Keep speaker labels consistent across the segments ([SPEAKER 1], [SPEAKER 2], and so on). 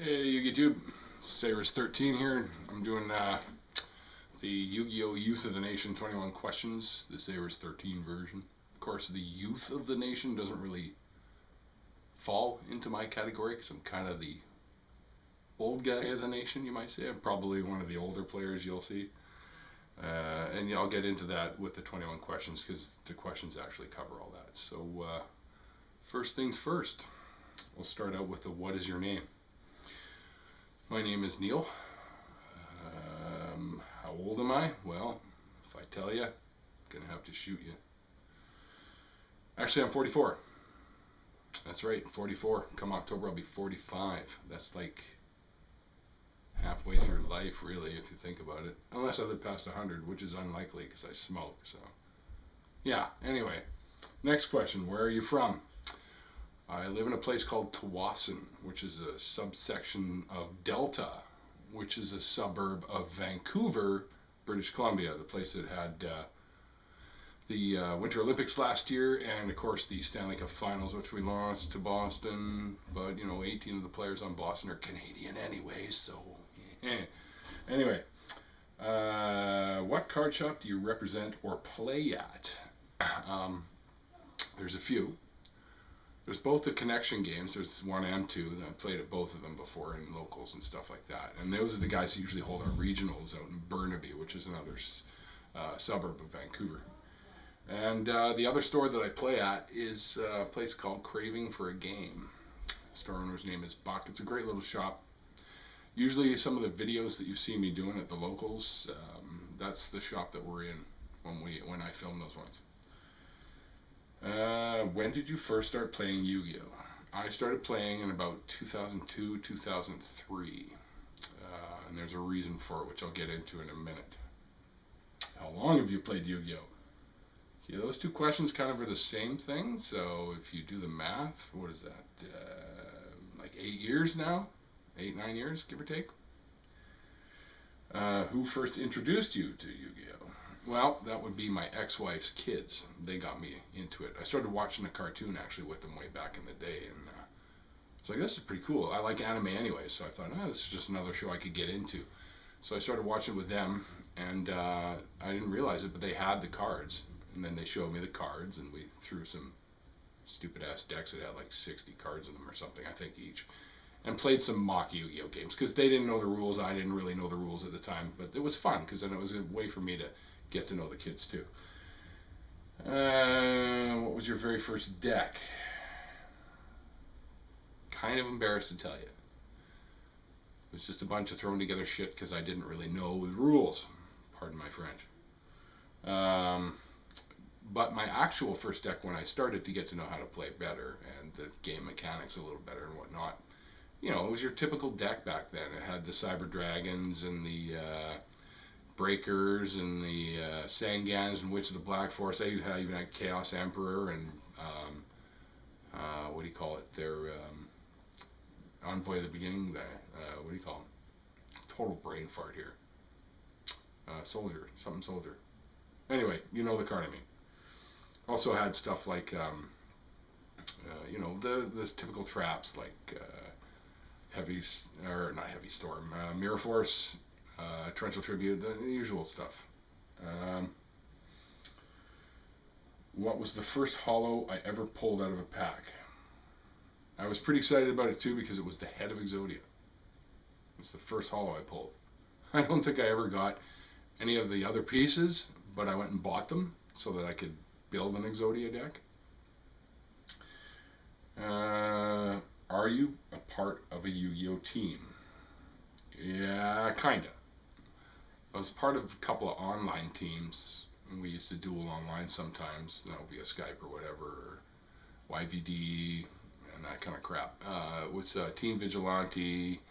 [SPEAKER 1] Hey YouTube, Sayris13 here. I'm doing the YuGiOh Youth of the Nation 21 questions, the Sayris13 version. Of course, the Youth of the Nation doesn't really fall into my category because I'm kind of the old guy of the nation, you might say. I'm probably one of the older players you'll see. And I'll get into that with the 21 questions because the questions actually cover all that. So first things first, we'll start out with the what is your name? My name is Neil. How old am I? Well, if I tell you, I'm going to have to shoot you. Actually, I'm 44. That's right, 44. Come October, I'll be 45. That's like halfway through life, really, if you think about it. Unless I live past 100, which is unlikely because I smoke. So, yeah, anyway. Next question, where are you from? I live in a place called Tawasin, which is a subsection of Delta, which is a suburb of Vancouver, British Columbia, the place that had the Winter Olympics last year, and of course the Stanley Cup Finals, which we lost to Boston. But 18 of the players on Boston are Canadian anyways, so anyway. What card shop do you represent or play at? There's a few. There's both the connection games, there's 1 and 2, and I've played at both of them before in locals and stuff like that. And those are the guys who usually hold our regionals out in Burnaby, which is another suburb of Vancouver. And the other store that I play at is a place called Craving for a Game. The store owner's name is Buck. It's a great little shop. Usually some of the videos that you see me doing at the locals, that's the shop that we're in when I film those ones. When did you first start playing Yu-Gi-Oh? I started playing in about 2002, 2003. And there's a reason for it, which I'll get into in a minute. How long have you played Yu-Gi-Oh? Yeah, those two questions kind of are the same thing. So if you do the math, what is that? Like 8 years now? 8, 9 years, give or take. Who first introduced you to Yu-Gi-Oh? Well, that would be my ex-wife's kids. They got me into it. I started watching a cartoon actually with them way back in the day, and it's like, this is pretty cool. I like anime anyway, so I thought, this is just another show I could get into. So I started watching it with them, and I didn't realize it, but they had the cards, and then they showed me the cards, and we threw some stupid-ass decks that had like 60 cards in them or something, I think, each. And played some mock Yu-Gi-Oh games, because they didn't know the rules, I didn't really know the rules at the time, but it was fun, because then it was a way for me to get to know the kids too. What was your very first deck? Kind of embarrassed to tell you. It was just a bunch of thrown together shit because I didn't really know the rules. Pardon my French. But my actual first deck, when I started to get to know how to play better and the game mechanics a little better and whatnot, it was your typical deck back then. It had the Cyber Dragons and the Breakers and the Sangans and Witch of the Black Forest. I even had Chaos Emperor and what do you call it? Their Envoy of the Beginning. What do you call them? Total brain fart here. Soldier, something soldier. Anyway, you know the card I mean. Also had stuff like the typical traps like not Heavy Storm, Mirror Force. Torrential Tribute, the usual stuff. What was the first holo I ever pulled out of a pack? I was pretty excited about it too because it was the head of Exodia. It was the first holo I pulled. I don't think I ever got any of the other pieces, but I went and bought them so that I could build an Exodia deck. Are you a part of a Yu-Gi-Oh team? Yeah, kinda. I was part of a couple of online teams, and we used to duel online sometimes, via Skype or whatever, or YVD, and that kind of crap. It was Team Vigilante,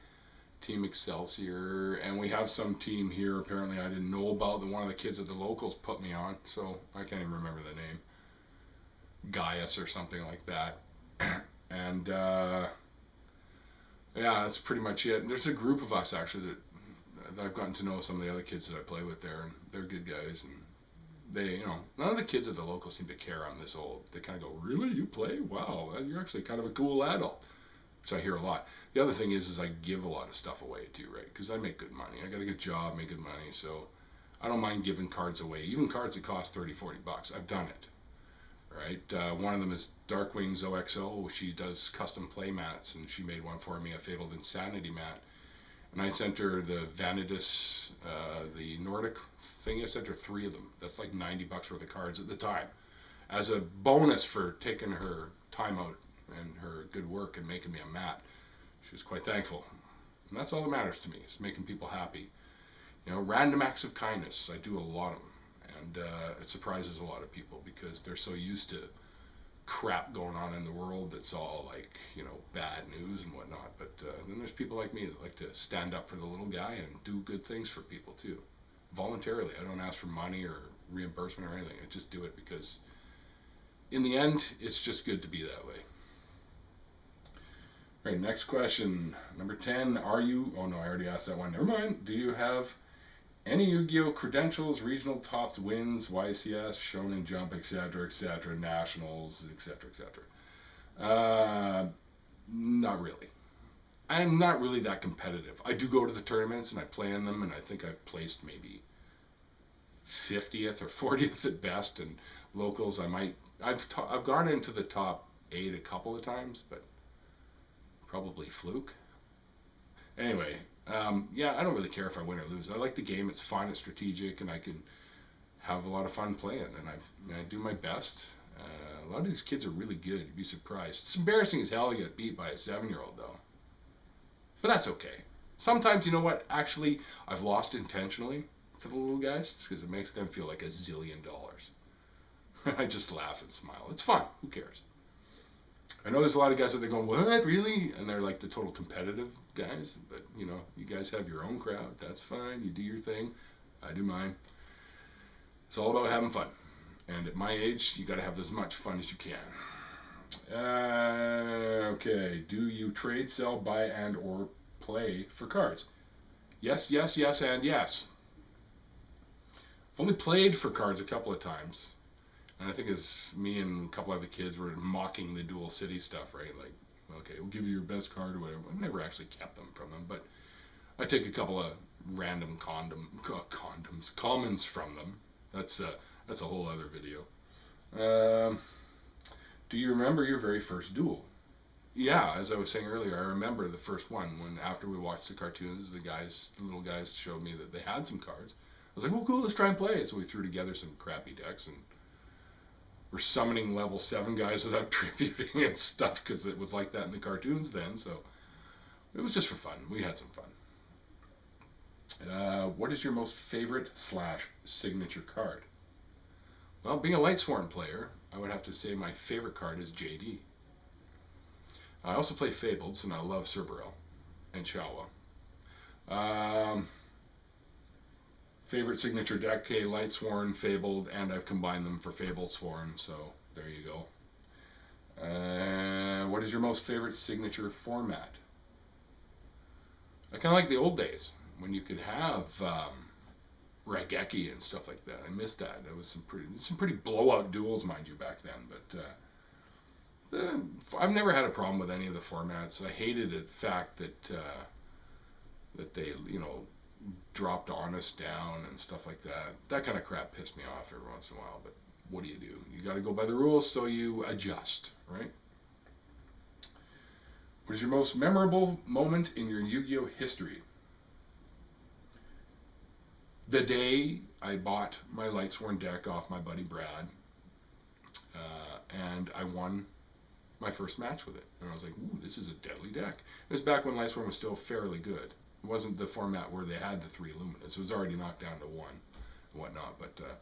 [SPEAKER 1] Team Excelsior, and we have some team here, apparently I didn't know about, that one of the kids at the locals put me on, so I can't even remember the name. Gaius or something like that. And, yeah, that's pretty much it. And there's a group of us, actually, that I've gotten to know some of the other kids that I play with there, and they're good guys, and they, none of the kids at the local seem to care I'm this old. They kind of go, really, you play? Wow, you're actually kind of a cool adult. which I hear a lot. The other thing is I give a lot of stuff away too, right? Because I make good money. I got a good job, make good money, so I don't mind giving cards away, even cards that cost 30, 40 bucks. I've done it, right? One of them is Darkwing's OXO. She does custom play mats, and she made one for me, a Fabled Insanity mat. And I sent her the Vanidus, the Nordic thing. I sent her 3 of them. That's like 90 bucks worth of cards at the time, as a bonus for taking her time out and her good work and making me a mat. She was quite thankful. And that's all that matters to me, is making people happy. You know, random acts of kindness, I do a lot of them. And it surprises a lot of people because they're so used to crap going on in the world that's all like, you know, bad news and whatnot. But then there's people like me that like to stand up for the little guy and do good things for people too. Voluntarily. I don't ask for money or reimbursement or anything. I just do it because in the end, it's just good to be that way. All right, next question. Number 10, are you... Oh, no, I already asked that one. Never mind. Do you have any Yu-Gi-Oh! Credentials, regional tops, wins, YCS, Shonen Jump, etc., nationals, etc.? Not really. I'm not really that competitive. I do go to the tournaments and I play in them, and I think I've placed maybe 50th or 40th at best. And locals, I've gone into the top 8 a couple of times, but probably fluke. Anyway, yeah, I don't really care if I win or lose. I like the game. It's fun, it's strategic, and I can have a lot of fun playing, and I do my best. A lot of these kids are really good. You'd be surprised. It's embarrassing as hell to get beat by a 7-year-old, though. But that's okay. Sometimes, you know what? Actually, I've lost intentionally to the little guys because it makes them feel like $1 zillion. I just laugh and smile. It's fun. Who cares? I know there's a lot of guys that they're going, what, really? And they're like the total competitive guys. But, you know, you guys have your own crowd. That's fine. You do your thing. I do mine. It's all about having fun. And at my age, you got to have as much fun as you can. Okay. Do you trade, sell, buy, and or play for cards? Yes, yes, yes, and yes. I've only played for cards a couple of times. And I think it's me and a couple other kids were mocking the Dual City stuff, right? Like, okay, we'll give you your best card or whatever. I never actually kept them from them, but I take a couple of random commons from them. That's a whole other video. Do you remember your very first duel? Yeah, as I was saying earlier, I remember the first one when after we watched the cartoons, the little guys showed me that they had some cards. I was like, well, cool, let's try and play it. So we threw together some crappy decks and we're summoning level 7 guys without tributing and stuff because it was like that in the cartoons then. So it was just for fun. We had some fun. What is your most favorite / signature card? Well, being a Lightsworn player, I would have to say my favorite card is JD. I also play Fabled, and I love Cerberell and Shawa. Favorite signature deck, Lightsworn, Fabled, and I've combined them for Fablesworn, so there you go. What is your most favorite signature format? I kind of like the old days when you could have Raigeki and stuff like that. I missed that. There was some pretty blowout duels, mind you, back then. But I've never had a problem with any of the formats. I hated the fact that they, you know, dropped Honest down and stuff like that. That kind of crap pissed me off every once in a while, but what do? You got to go by the rules, so you adjust, right? What is your most memorable moment in your Yu-Gi-Oh history? The day I bought my Lightsworn deck off my buddy Brad, and I won my first match with it. And I was like, ooh, this is a deadly deck. It was back when Lightsworn was still fairly good. It wasn't the format where they had the 3 Luminas. It was already knocked down to 1 and whatnot, but it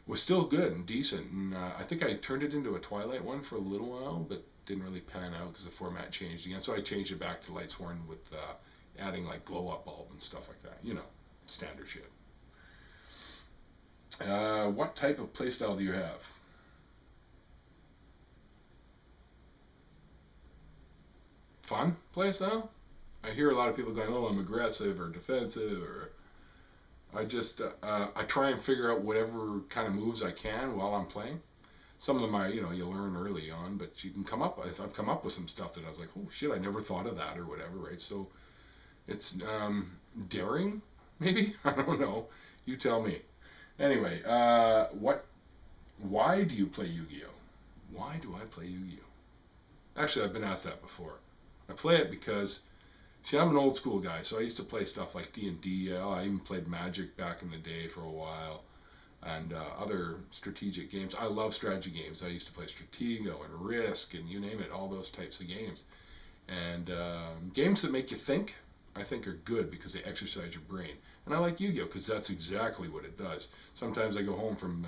[SPEAKER 1] was still good and decent. And I think I turned it into a Twilight one for a little while, but didn't really pan out because the format changed again. So I changed it back to Lightsworn with adding like glow up bulb and stuff like that. You know, standard shit. What type of playstyle do you have? Fun playstyle? I hear a lot of people going, oh, I'm aggressive or defensive, or I just I try and figure out whatever kind of moves I can while I'm playing. Some of them you learn early on, but you can come up. I've come up with some stuff that I was like, oh shit, I never thought of that or whatever, right? So it's daring, maybe. I don't know. You tell me. Anyway, why do you play Yu-Gi-Oh? Why do I play Yu-Gi-Oh? Actually, I've been asked that before. I play it because, see, I'm an old school guy, so I used to play stuff like D&D. I even played Magic back in the day for a while, and other strategic games. I love strategy games. I used to play Stratego and Risk and you name it, all those types of games. And games that make you think, I think are good because they exercise your brain. And I like Yu-Gi-Oh because that's exactly what it does. Sometimes I go home from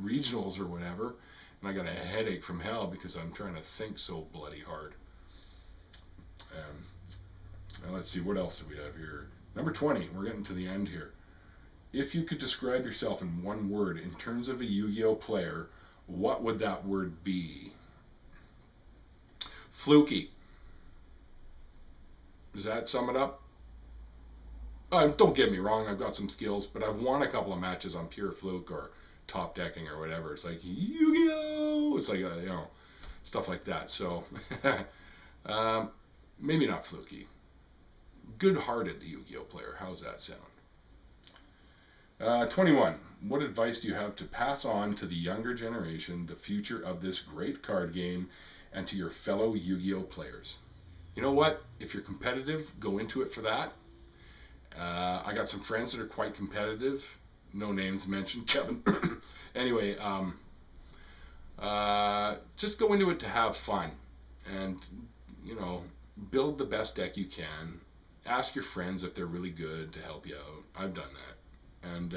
[SPEAKER 1] regionals or whatever, and I got a headache from hell because I'm trying to think so bloody hard. And let's see, what else do we have here? Number 20, we're getting to the end here. If you could describe yourself in one word in terms of a Yu-Gi-Oh player, what would that word be? Flukey. Does that sum it up? Don't get me wrong, I've got some skills, but I've won a couple of matches on pure fluke or top decking or whatever. It's like Yu-Gi-Oh! It's like, stuff like that. So, maybe not fluky. Good-hearted Yu-Gi-Oh player. How's that sound? 21. What advice do you have to pass on to the younger generation the future of this great card game and to your fellow Yu-Gi-Oh players? You know what? If you're competitive, go into it for that. I got some friends that are quite competitive. No names mentioned, Kevin. Anyway, just go into it to have fun and, build the best deck you can. Ask your friends if they're really good to help you out. I've done that. And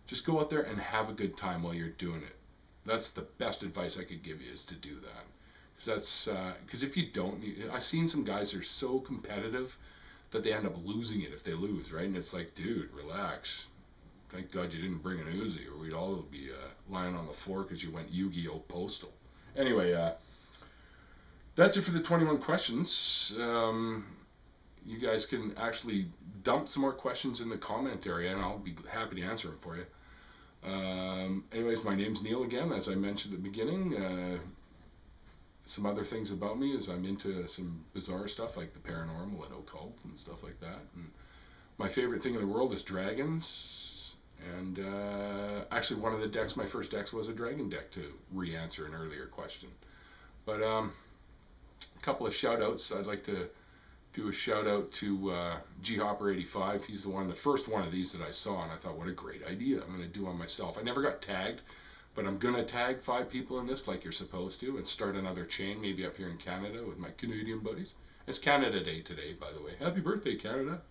[SPEAKER 1] just go out there and have a good time while you're doing it. That's the best advice I could give you, is to do that. Because if you don't, I've seen some guys that are so competitive that they end up losing it if they lose, right? And it's like, dude, relax. Thank God you didn't bring an Uzi, or we'd all be lying on the floor because you went Yu-Gi-Oh Postal. Anyway, that's it for the 21 questions. You guys can actually dump some more questions in the comment area, and I'll be happy to answer them for you. Anyways, my name's Neil again, as I mentioned at the beginning. Some other things about me is I'm into some bizarre stuff like the paranormal and occult and stuff like that. And my favorite thing in the world is dragons. And actually, one of the decks, my first decks, was a dragon deck, to re-answer an earlier question. But a couple of shout-outs. I'd like to do a shout-out to YuGiOh85. He's the first one of these that I saw, and I thought, what a great idea. I'm going to do one myself. I never got tagged, but I'm going to tag 5 people in this like you're supposed to, and start another chain maybe up here in Canada with my Canadian buddies. It's Canada Day today, by the way. Happy birthday, Canada.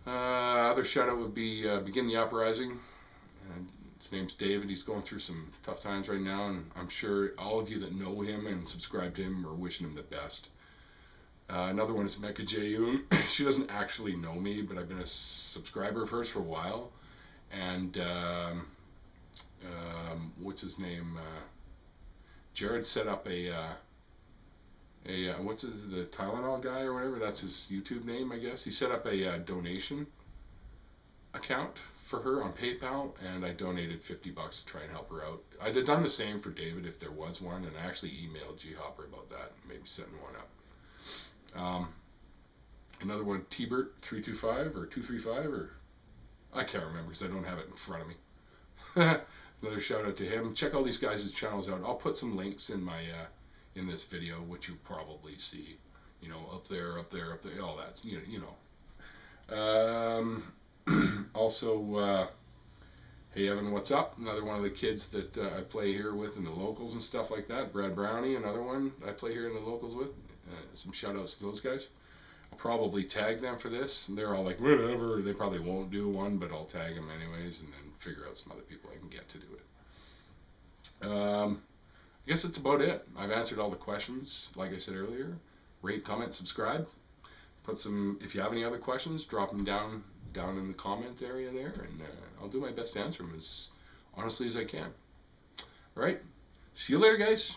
[SPEAKER 1] Other shout-out would be Begin the Uprising. And his name's David. He's going through some tough times right now, and I'm sure all of you that know him and subscribe to him are wishing him the best. Another one is Mecca Jayun. She doesn't actually know me, but I've been a subscriber of hers for a while. And what's his name? Jarrod set up the Tylenol guy or whatever. That's his YouTube name, I guess. He set up a donation account for her on PayPal, and I donated $50 to try and help her out. I'd have done the same for David if there was one, and I actually emailed G-Hopper about that, maybe setting one up. Another one, Tbert325 or 235, or I can't remember because I don't have it in front of me. Another shout out to him. Check all these guys' channels out. I'll put some links in my in this video, which you probably see. Up there, all that. Also, hey Evan, what's up? Another one of the kids that I play here with in the locals and stuff like that. Brad Brownie, another one I play here in the locals with. Some shout outs to those guys. I'll probably tag them for this, and they're all like, whatever. They probably won't do one, but I'll tag them anyways, and then figure out some other people I can get to do it. I guess that's about it. I've answered all the questions, like I said earlier. Rate, comment, subscribe. If you have any other questions, drop them down in the comment area there, and I'll do my best to answer them as honestly as I can. All right, see you later, guys.